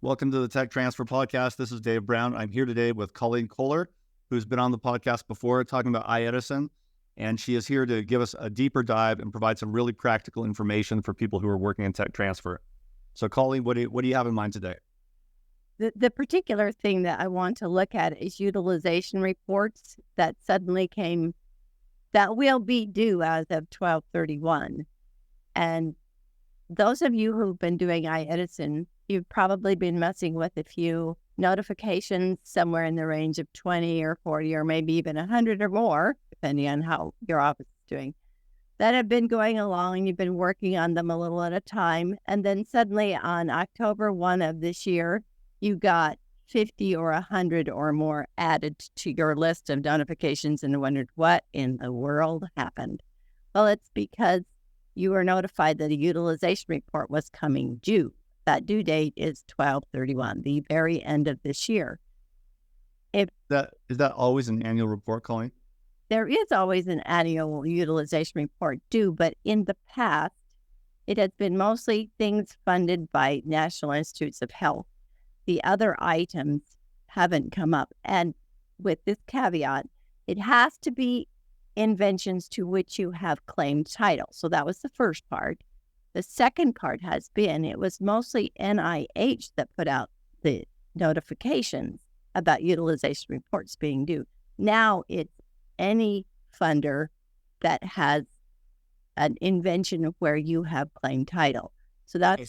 Welcome to the Tech Transfer Podcast. This is Dave Brown. I'm here today with Colleen Kohler, who's been on the podcast before talking about iEdison, and she is here to give us a deeper dive and provide some really practical information for people who are working in tech transfer. So, Colleen, what do you have in mind today? The particular thing that I want to look at is utilization reports that suddenly came that will be due as of 12/31. And those of you who've been doing iEdison, you've probably been messing with a few notifications somewhere in the range of 20 or 40 or maybe even 100 or more, depending on how your office is doing, that have been going along and you've been working on them a little at a time. And then suddenly on October 1 of this year, you got 50 or 100 or more added to your list of notifications and wondered what in the world happened. Well, it's because you were notified that a utilization report was coming due. That due date is 12/31, the very end of this year. Is that always an annual report, Colleen? There is always an annual utilization report due, but in the past, it has been mostly things funded by National Institutes of Health. The other items haven't come up. And with this caveat, it has to be inventions to which you have claimed title. So that was the first part. The second part has been, it was mostly NIH that put out the notifications about utilization reports being due. Now it's any funder that has an invention where you have claimed title. So that's...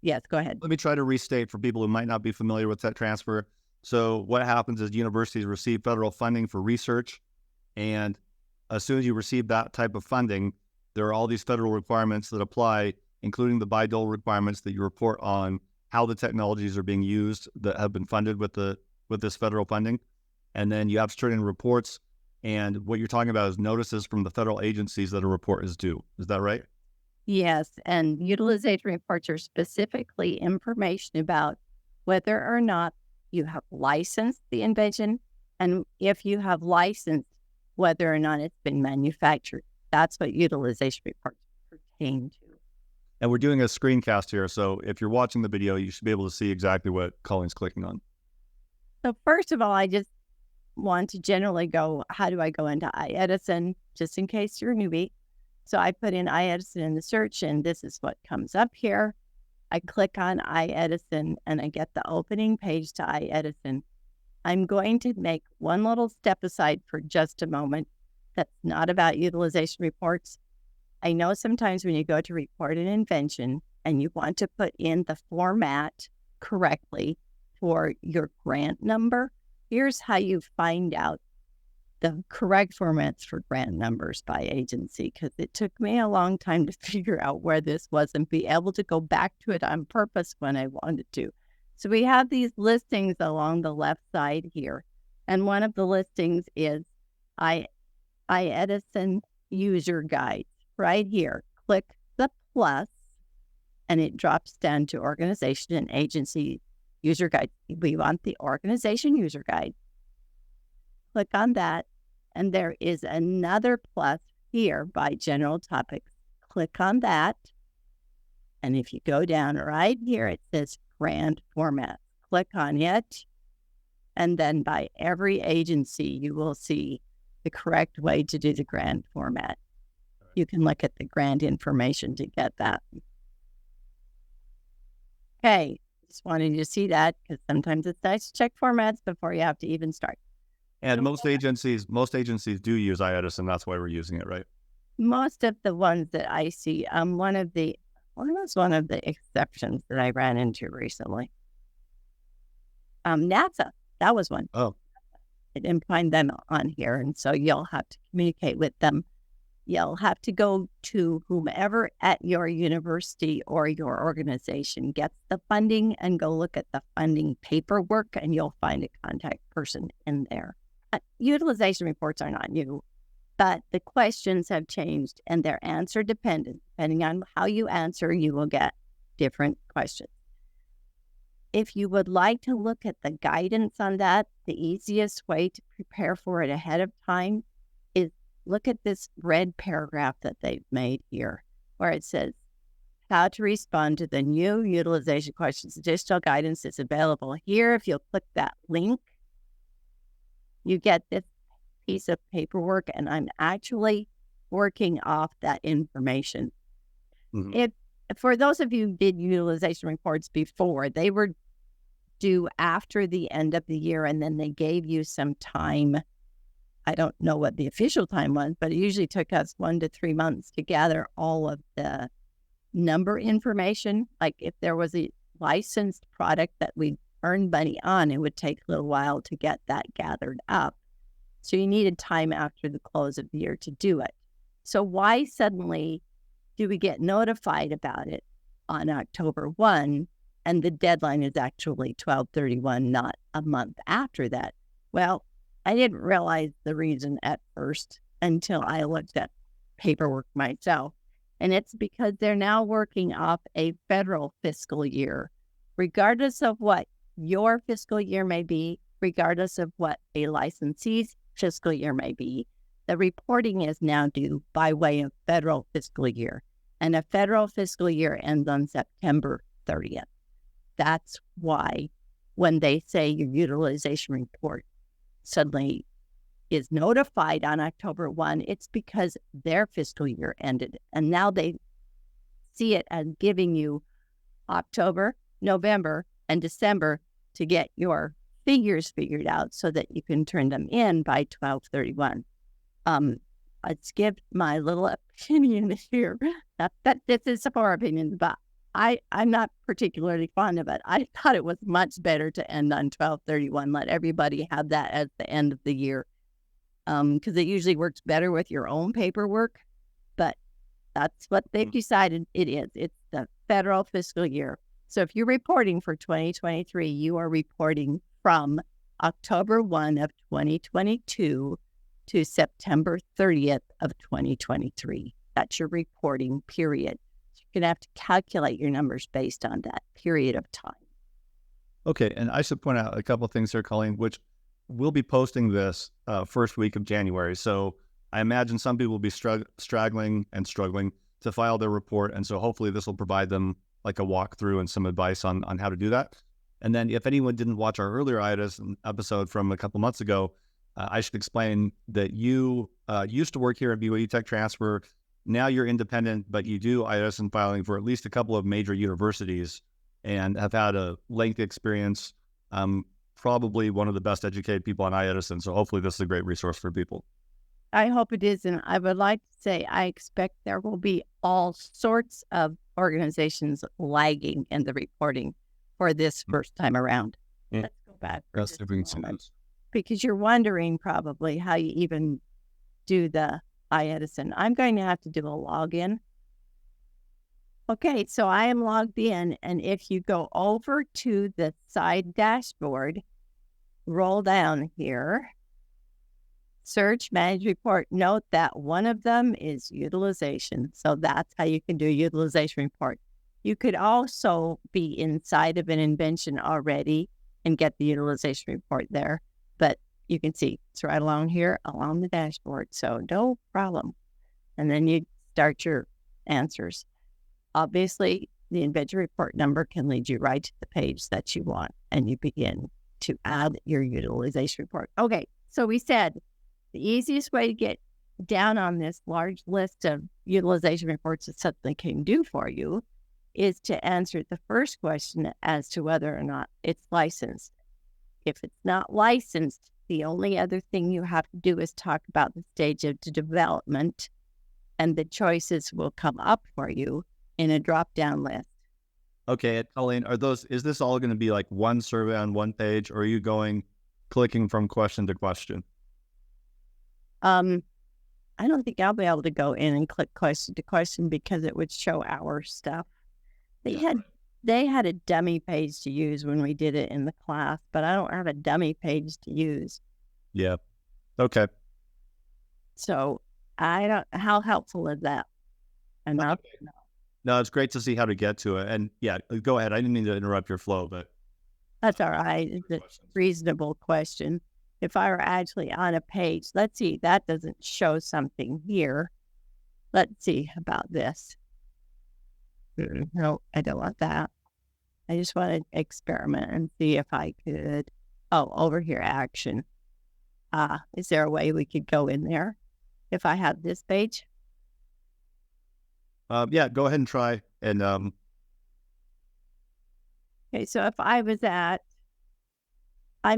Yes, go ahead. Let me try to restate for people who might not be familiar with tech transfer. So what happens is universities receive federal funding for research, and as soon as you receive that type of funding, there are all these federal requirements that apply, including the bi-dole requirements that you report on how the technologies are being used that have been funded with this federal funding. And then you have to turn in reports, and what you're talking about is notices from the federal agencies that a report is due. Is that right? Yes, and utilization reports are specifically information about whether or not you have licensed the invention, and if you have licensed, whether or not it's been manufactured. That's what utilization reports pertain to. And we're doing a screencast here, so if you're watching the video, you should be able to see exactly what Colleen's clicking on. So first of all, I just want to generally go, how do I go into iEdison, just in case you're a newbie? So I put in iEdison in the search, and this is what comes up here. I click on iEdison, and I get the opening page to iEdison. I'm going to make one little step aside for just a moment. That's not about utilization reports. I know sometimes when you go to report an invention and you want to put in the format correctly for your grant number, here's how you find out the correct formats for grant numbers by agency, because it took me a long time to figure out where this was and be able to go back to it on purpose when I wanted to. So we have these listings along the left side here. And one of the listings is iEdison user guide right here. Click the plus and it drops down to organization and agency user guide. We want the organization user guide. Click on that, and there is another plus here by general topics. Click on that, and if you go down right here, it says grant format. Click on it, and then by every agency, you will see the correct way to do the grant format. You can look at the grant information to get that. Okay, just wanted you to see that because sometimes it's nice to check formats before you have to even start. And most agencies do use iEdison. That's why we're using it, right? Most of the ones that I see, one of the exceptions that I ran into recently. NASA, that was one. Oh, I didn't find them on here, and so you'll have to communicate with them. You'll have to go to whomever at your university or your organization gets the funding and go look at the funding paperwork, and you'll find a contact person in there. Utilization reports are not new, but the questions have changed and they're answer dependent. Depending on how you answer, you will get different questions. If you would like to look at the guidance on that, the easiest way to prepare for it ahead of time is look at this red paragraph that they've made here, where it says how to respond to the new utilization questions. Additional guidance is available here. If you'll click that link, you get this piece of paperwork, and I'm actually working off that information. Mhm. For those of you who did utilization reports before, they were due after the end of the year, and then they gave you some time. I don't know what the official time was, but it usually took us 1 to 3 months to gather all of the number information. Like if there was a licensed product that we earned money on, it would take a little while to get that gathered up. So you needed time after the close of the year to do it. So why suddenly do we get notified about it on October 1 and the deadline is actually 12/31, not a month after that? Well, I didn't realize the reason at first until I looked at paperwork myself. And it's because they're now working off a federal fiscal year. Regardless of what your fiscal year may be, regardless of what a licensee's fiscal year may be, the reporting is now due by way of federal fiscal year. And a federal fiscal year ends on September 30th. That's why when they say your utilization report suddenly is notified on October 1, it's because their fiscal year ended. And now they see it as giving you October, November, and December to get your figures figured out so that you can turn them in by 12/31. Let's give my little opinion here. Not that this is for opinions, but I'm not particularly fond of it. I thought it was much better to end on 12/31. Let everybody have that as the end of the year, because it usually works better with your own paperwork. But that's what they've decided it is. It's the federal fiscal year. So if you're reporting for 2023, you are reporting from October 1 of 2022 to September 30th of 2023. That's your reporting period. You're going to have to calculate your numbers based on that period of time. Okay, and I should point out a couple of things here, Colleen, which we'll be posting this first week of January. So I imagine some people will be struggling to file their report. And so hopefully this will provide them like a walkthrough and some advice on how to do that. And then if anyone didn't watch our earlier iEdison episode from a couple months ago, I should explain that you used to work here at BYU Tech Transfer. Now you're independent, but you do iEdison filing for at least a couple of major universities and have had a lengthy experience, probably one of the best educated people on iEdison. So hopefully this is a great resource for people. I hope it is. And I would like to say, I expect there will be all sorts of organizations lagging in the reporting for this first time around. Yeah. Let's go back. Because you're wondering probably how you even do the iEdison. I'm going to have to do a login. Okay, so I am logged in, and if you go over to the side dashboard, roll down here, search, manage report, note that one of them is utilization. So that's how you can do a utilization report. You could also be inside of an invention already and get the utilization report there. But you can see it's right along here, along the dashboard. So no problem. And then you start your answers. Obviously, the invention report number can lead you right to the page that you want, and you begin to add your utilization report. Okay, so we said the easiest way to get down on this large list of utilization reports that something can do for you is to answer the first question as to whether or not it's licensed. If it's not licensed, the only other thing you have to do is talk about the stage of development, and the choices will come up for you in a drop-down list. Okay, Colleen, is this all going to be like one survey on one page, or are you clicking from question to question? I don't think I'll be able to go in and click question to question because it would show our stuff. They had a dummy page to use when we did it in the class, but I don't have a dummy page to use. Yeah. Okay. So how helpful is that? Enough? Okay. No, it's great to see how to get to it. And yeah, go ahead. I didn't mean to interrupt your flow, but that's all right. It's a reasonable question. If I were actually on a page, let's see, that doesn't show something here. Let's see about this. No, I don't want that. I just want to experiment and see if I could. Oh, over here, action. Is there a way we could go in there if I have this page? Yeah, go ahead and try. And Okay, so if I'm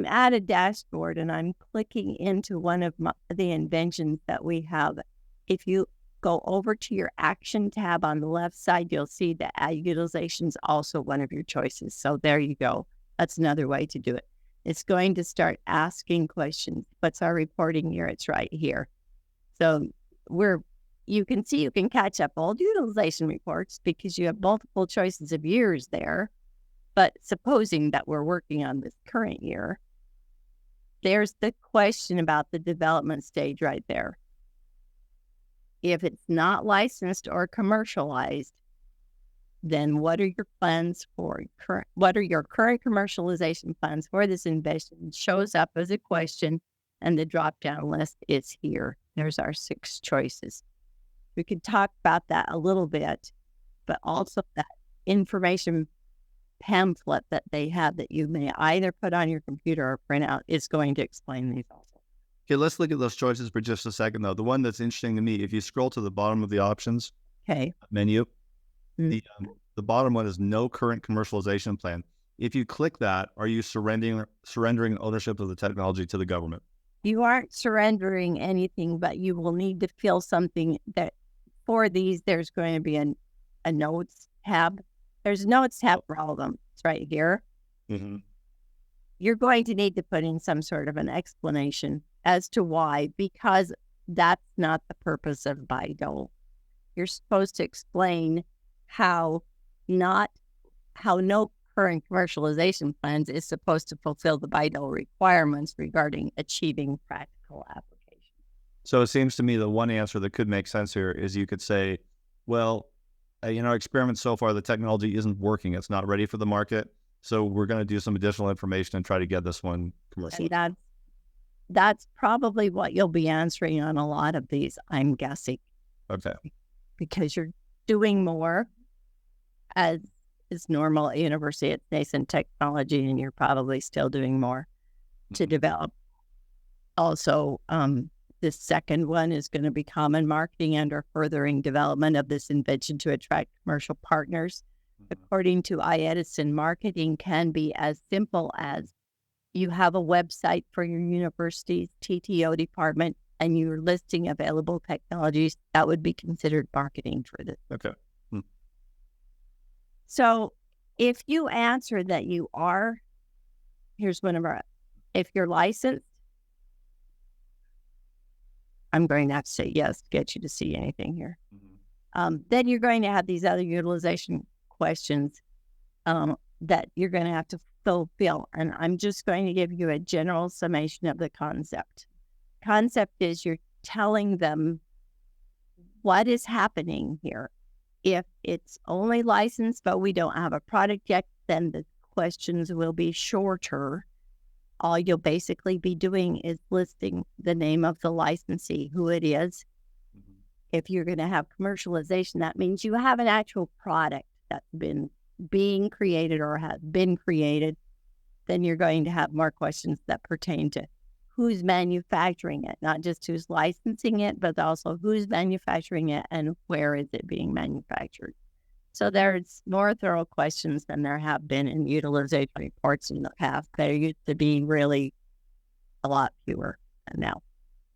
at a dashboard and I'm clicking into one of the inventions that we have. If you go over to your action tab on the left side, you'll see that utilization is also one of your choices. So there you go. That's another way to do it. It's going to start asking questions. What's our reporting year? It's right here. So you can see you can catch up old utilization reports because you have multiple choices of years there. But supposing that we're working on this current year, there's the question about the development stage right there. If it's not licensed or commercialized, then what are your plans for what are your current commercialization plans for this invention? It shows up as a question, and the drop-down list is here. There's our 6 choices. We could talk about that a little bit, but also that information pamphlet that they have that you may either put on your computer or print out is going to explain these also. okay, let's look at those choices for just a second, though. The one that's interesting to me, if you scroll to the bottom of the options menu, the bottom one is no current commercialization plan. If you click that, are you surrendering ownership of the technology to the government? You aren't surrendering anything, but you will need to fill something that for these, there's going to be a notes tab. There's a notes tab for all of them. It's right here. Mm-hmm. You're going to need to put in some sort of an explanation as to why, because that's not the purpose of BYU. You're supposed to explain how no current commercialization plans is supposed to fulfill the BYU requirements regarding achieving practical application. So it seems to me the one answer that could make sense here is you could say, well, in our experiments so far, the technology isn't working. It's not ready for the market. So we're going to do some additional information and try to get this one commercial. And that's probably what you'll be answering on a lot of these, I'm guessing. Okay. Because you're doing more as is normal at university. It's nascent technology, and you're probably still doing more to develop. Also, the second one is going to be common marketing and or furthering development of this invention to attract commercial partners. According to iEdison, marketing can be as simple as you have a website for your university's TTO department and you're listing available technologies. That would be considered marketing for this. Okay. So if you answer that you are, here's one of our, if you're licensed, I'm going to have to say yes to get you to see anything here. Then you're going to have these other utilization questions that you're going to have to fulfill. And I'm just going to give you a general summation of the concept. Concept is you're telling them what is happening here. If it's only licensed, but we don't have a product yet, then the questions will be shorter. All you'll basically be doing is listing the name of the licensee, who it is. If you're going to have commercialization, that means you have an actual product that's been being created or has been created. Then you're going to have more questions that pertain to who's manufacturing it, not just who's licensing it, but also who's manufacturing it and where is it being manufactured. So there's more thorough questions than there have been in utilization reports in the past. There used to be really a lot fewer now.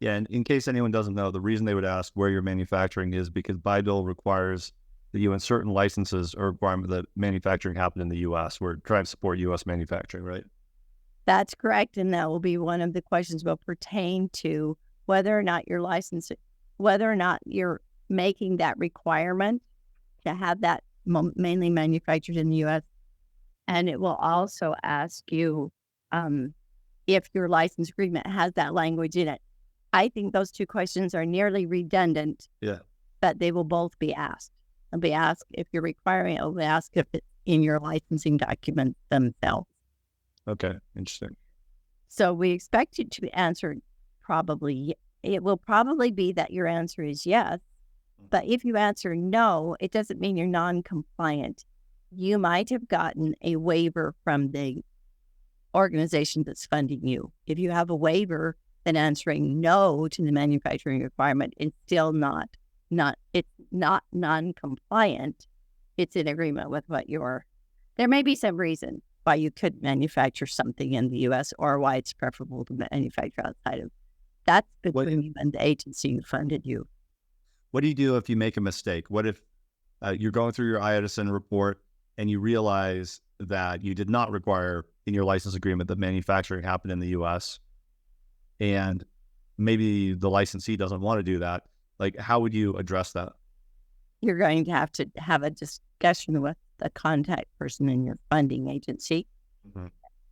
Yeah, and in case anyone doesn't know, the reason they would ask where you're manufacturing is because BYU requires that you in certain licenses or requirement that manufacturing happen in the U.S. We're trying to support U.S. manufacturing, right? That's correct, and that will be one of the questions will pertain to whether or not you're licensing, whether or not you're making that requirement to have that mainly manufactured in the U.S. And it will also ask you if your license agreement has that language in it. I think those two questions are nearly redundant, but they will both be asked. They'll be asked if you're requiring it, they'll be asked if it's in your licensing documents themselves. Okay, interesting. So we expect you to answer probably, it will probably be that your answer is yes, But if you answer no, it doesn't mean you're non-compliant. You might have gotten a waiver from the organization that's funding you. If you have a waiver, then answering no to the manufacturing requirement is still not non-compliant. It's in agreement with what there may be some reason why you could manufacture something in the U.S. or why it's preferable to manufacture outside of. That's between you and the agency who funded you. What do you do if you make a mistake? What if you're going through your iEdison report and you realize that you did not require in your license agreement that manufacturing happened in the U.S. and maybe the licensee doesn't want to do that? Like, how would you address that? You're going to have a discussion with the contact person in your funding agency,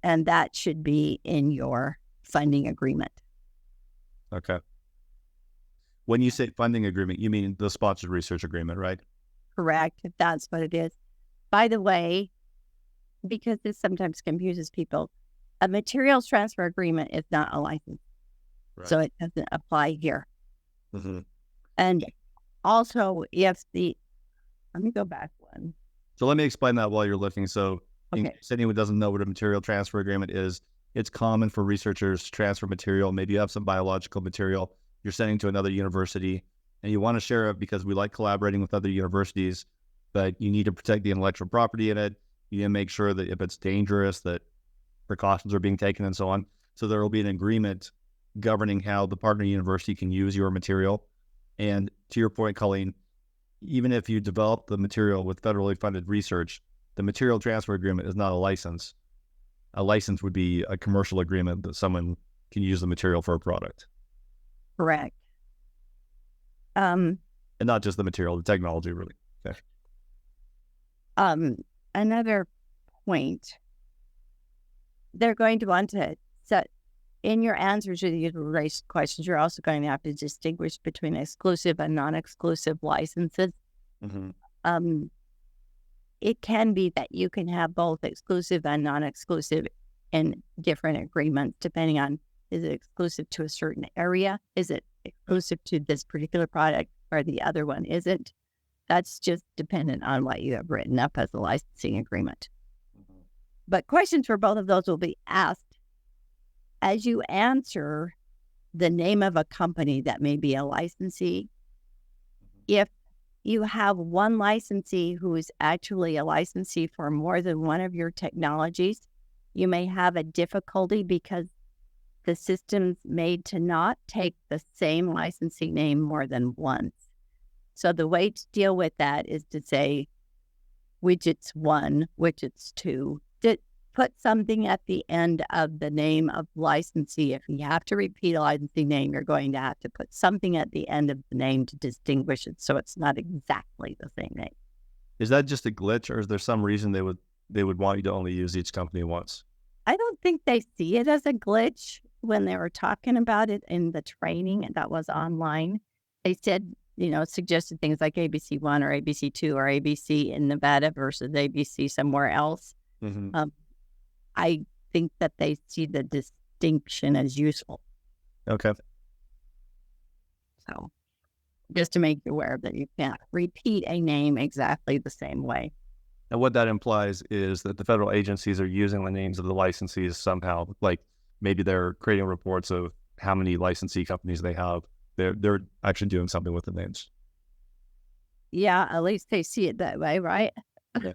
and that should be in your funding agreement. Okay. When you say funding agreement, you mean the sponsored research agreement, right? Correct, if that's what it is. By the way, because this sometimes confuses people, a materials transfer agreement is not a license. Right. So it doesn't apply here. And also, let me go back one. So let me explain that while you're looking. So in case anyone doesn't know what a material transfer agreement is, it's common for researchers to transfer material. Maybe you have some biological material you're sending to another university and you want to share it because we like collaborating with other universities, but you need to protect the intellectual property in it. You need to make sure that if it's dangerous, that precautions are being taken and so on. So there will be an agreement governing how the partner university can use your material. And to your point, Colleen, even if you develop the material with federally funded research, the material transfer agreement is not a license. A license would be a commercial agreement that someone can use the material for a product. Correct. And not just the material, the technology, really. Okay. Another point, they're going to want to set in your answers to the utilization questions, you're also going to have to distinguish between exclusive and non-exclusive licenses. It can be that you can have both exclusive and non-exclusive in different agreements, depending on, is it exclusive to a certain area? Is it exclusive to this particular product or the other one isn't? That's just dependent on what you have written up as a licensing agreement. But questions for both of those will be asked as you answer the name of a company that may be a licensee. If you have one licensee who is actually a licensee for more than one of your technologies, you may have a difficulty because the system's made to not take the same licensing name more than once. So the way to deal with that is to say widgets 1, widgets 2, put something at the end of the name of licensee. If you have to repeat a licensing name, you're going to have to put something at the end of the name to distinguish it so it's not exactly the same name. Is that just a glitch, or is there some reason they would want you to only use each company once? I don't think they see it as a glitch when they were talking about it in the training that was online. They said, suggested things like ABC1 or ABC2 or ABC in Nevada versus ABC somewhere else. I think that they see the distinction as useful. Okay. So just to make you aware that you can't repeat a name exactly the same way. And what that implies is that the federal agencies are using the names of the licensees somehow. Like maybe they're creating reports of how many licensee companies they have. They're actually doing something with the names. Yeah, at least they see it that way, right? Yeah.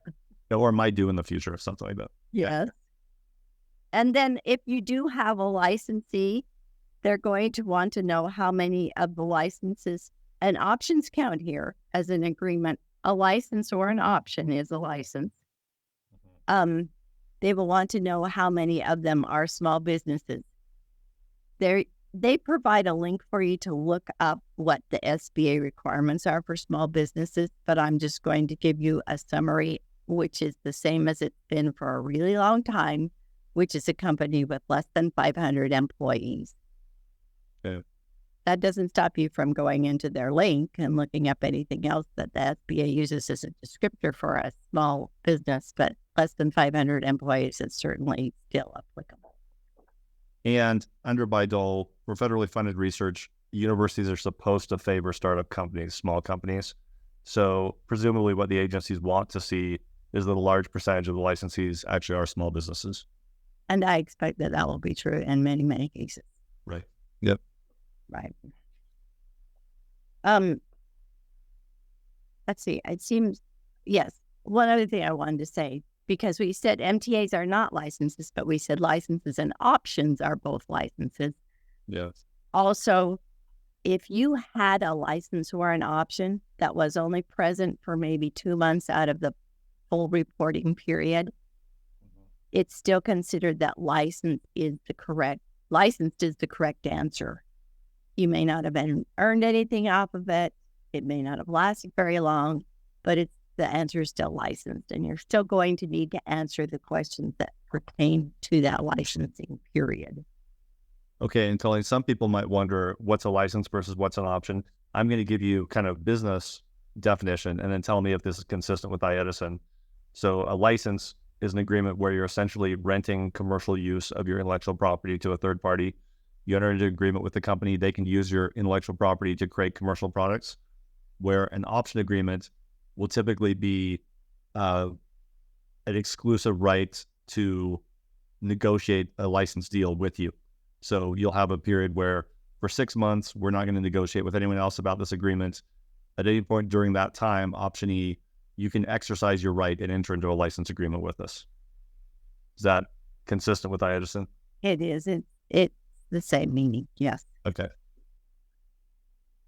Or might do in the future or something like that. Yes. Yeah. And then if you do have a licensee, they're going to want to know how many of the licenses, and options count here as an agreement. A license or an option is a license. They will want to know how many of them are small businesses. They provide a link for you to look up what the SBA requirements are for small businesses, but I'm just going to give you a summary, which is the same as it's been for a really long time, which is a company with less than 500 employees. Okay. That doesn't stop you from going into their link and looking up anything else that the SBA uses as a descriptor for a small business, but less than 500 employees is certainly still applicable. And under BYU, for federally funded research, universities are supposed to favor startup companies, small companies. So presumably what the agencies want to see is that a large percentage of the licensees actually are small businesses. And I expect that will be true in many, many cases. Right. Yep. Right. Let's see. It seems, yes. One other thing I wanted to say, because we said MTAs are not licenses, but we said licenses and options are both licenses. Yes. Also, if you had a license or an option that was only present for maybe 2 months out of the full reporting period, it's still considered that licensed is the correct answer. You may not have earned anything off of it. It may not have lasted very long, but the answer is still licensed, and you're still going to need to answer the questions that pertain to that licensing period. Okay, and Colleen, some people might wonder what's a license versus what's an option. I'm going to give you kind of business definition and then tell me if this is consistent with iEdison. So a license is an agreement where you're essentially renting commercial use of your intellectual property to a third party. You enter into an agreement with the company, they can use your intellectual property to create commercial products, where an option agreement will typically be an exclusive right to negotiate a license deal with you. So you'll have a period where for 6 months, we're not going to negotiate with anyone else about this agreement. At any point during that time, option E, you can exercise your right and enter into a license agreement with us. Is that consistent with iEdison? It is. It's the same meaning, yes. Okay.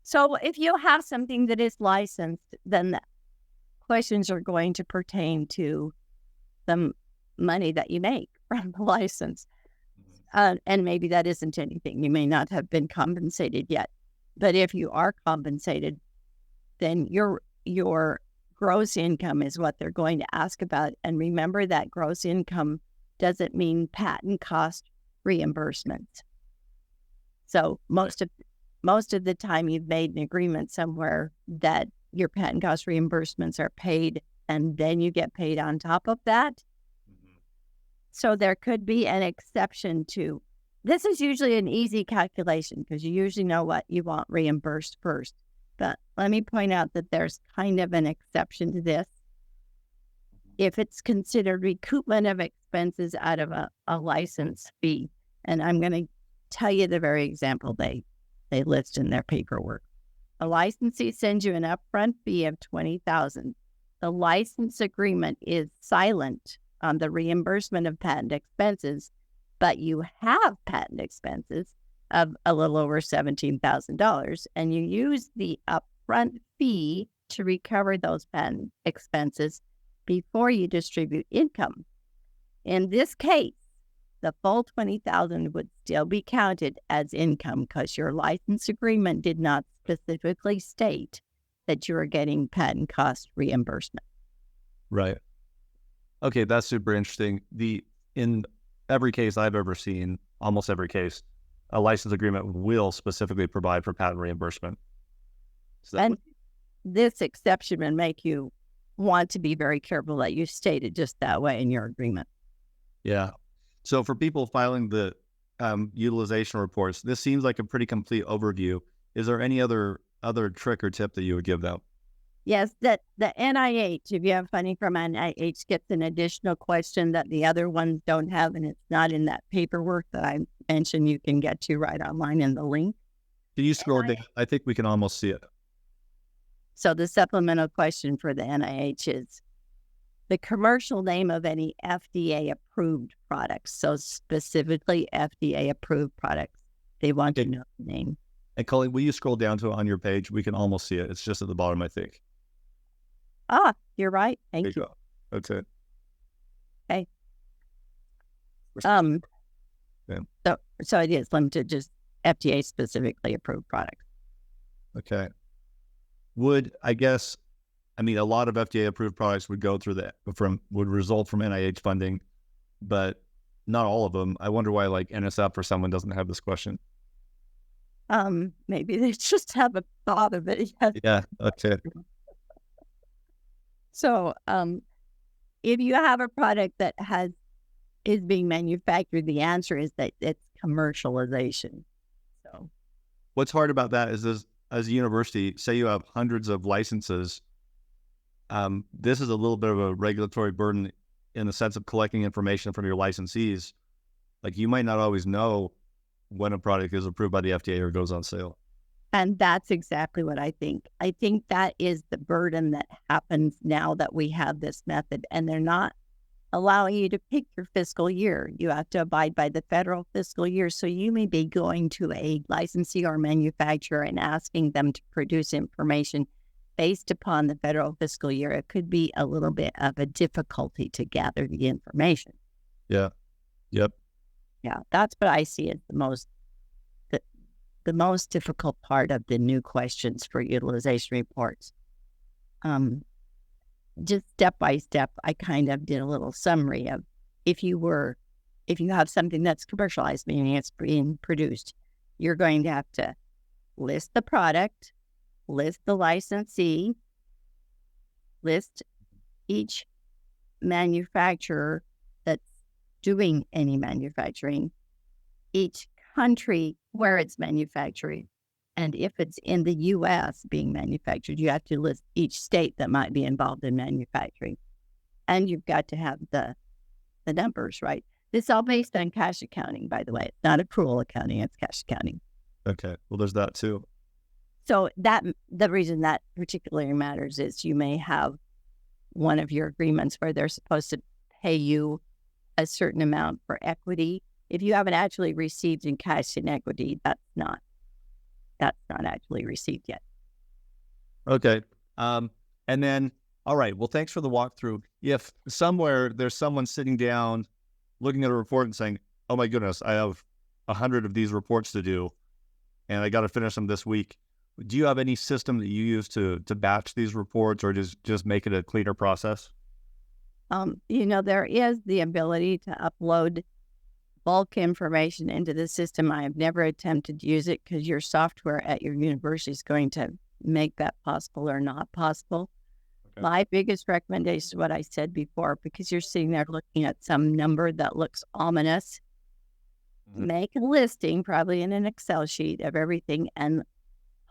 So if you have something that is licensed, then the questions are going to pertain to the money that you make from the license. And maybe that isn't anything. You may not have been compensated yet. But if you are compensated, then your gross income is what they're going to ask about. And remember that gross income doesn't mean patent cost reimbursement. So most of the time you've made an agreement somewhere that your patent cost reimbursements are paid, and then you get paid on top of that. So there could be an exception to, this is usually an easy calculation because you usually know what you want reimbursed first. But let me point out that there's kind of an exception to this. If it's considered recoupment of expenses out of a license fee, and I'm going to tell you the very example they list in their paperwork. A licensee sends you an upfront fee of $20,000. The license agreement is silent on the reimbursement of patent expenses, but you have patent expenses of a little over $17,000, and you use the upfront fee to recover those patent expenses before you distribute income. In this case, the full $20,000 would still be counted as income because your license agreement did not specifically state that you are getting patent cost reimbursement. Right. Okay, that's super interesting. In every case I've ever seen, almost every case, a license agreement will specifically provide for patent reimbursement. And this exception would make you want to be very careful that you state it just that way in your agreement. Yeah. So for people filing the utilization reports, this seems like a pretty complete overview. Is there any other trick or tip that you would give them? Yes, that the NIH, if you have funding from NIH, gets an additional question that the other ones don't have, and it's not in that paperwork that I mentioned you can get to right online in the link. Can you scroll down? I think we can almost see it. So the supplemental question for the NIH is the commercial name of any FDA-approved products. So specifically FDA-approved products. They want to know the name. And Colleen, will you scroll down to it on your page? We can almost see it. It's just at the bottom, I think. Ah, you're right. Thank you. Go. That's it. Okay. Yeah. So it is limited to just FDA specifically approved products. Okay. Would a lot of FDA approved products would go through would result from NIH funding, but not all of them. I wonder why NSF or someone doesn't have this question. Maybe they just haven't thought of it yet. Yeah, okay. So, if you have a product that is being manufactured, the answer is that it's commercialization. So, what's hard about that is this, as a university, say you have hundreds of licenses, this is a little bit of a regulatory burden in the sense of collecting information from your licensees. Like you might not always know when a product is approved by the FDA or goes on sale. And that's exactly what I think. I think that is the burden that happens now that we have this method, and they're not allowing you to pick your fiscal year. You have to abide by the federal fiscal year. So you may be going to a licensee or manufacturer and asking them to produce information based upon the federal fiscal year. It could be a little bit of a difficulty to gather the information. Yeah. Yep. Yeah, that's what I see as the most difficult part of the new questions for utilization reports. Just step by step, I kind of did a little summary of if you have something that's commercialized, meaning it's being produced, you're going to have to list the product, list the licensee, list each manufacturer that's doing any manufacturing, each country where it's manufactured, and if it's in the U.S. being manufactured, you have to list each state that might be involved in manufacturing. And you've got to have the numbers, right? This is all based on cash accounting, by the way. It's not accrual accounting, it's cash accounting. Okay. Well, there's that too. So the reason that particularly matters is you may have one of your agreements where they're supposed to pay you a certain amount for equity. If you haven't actually received in cash in equity, that's not actually received yet. Okay. And then, all right. Well, thanks for the walkthrough. If somewhere there's someone sitting down, looking at a report and saying, "Oh my goodness, I have 100 of these reports to do, and I got to finish them this week." Do you have any system that you use to batch these reports, or just make it a cleaner process? There is the ability to upload bulk information into the system. I have never attempted to use it because your software at your university is going to make that possible or not possible. Okay. My biggest recommendation is what I said before, because you're sitting there looking at some number that looks ominous. Mm-hmm. Make a listing, probably in an Excel sheet, of everything and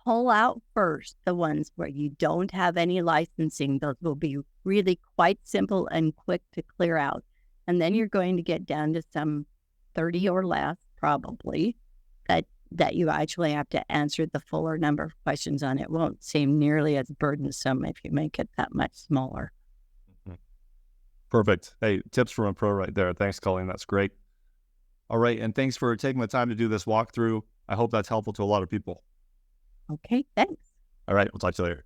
pull out first the ones where you don't have any licensing. Those will be really quite simple and quick to clear out. And then you're going to get down to some 30 or less, probably, that you actually have to answer the fuller number of questions on. It won't seem nearly as burdensome if you make it that much smaller. Perfect. Hey, tips from a pro right there. Thanks, Colleen. That's great. All right. And thanks for taking the time to do this walkthrough. I hope that's helpful to a lot of people. Okay, thanks. All right. We'll talk to you later.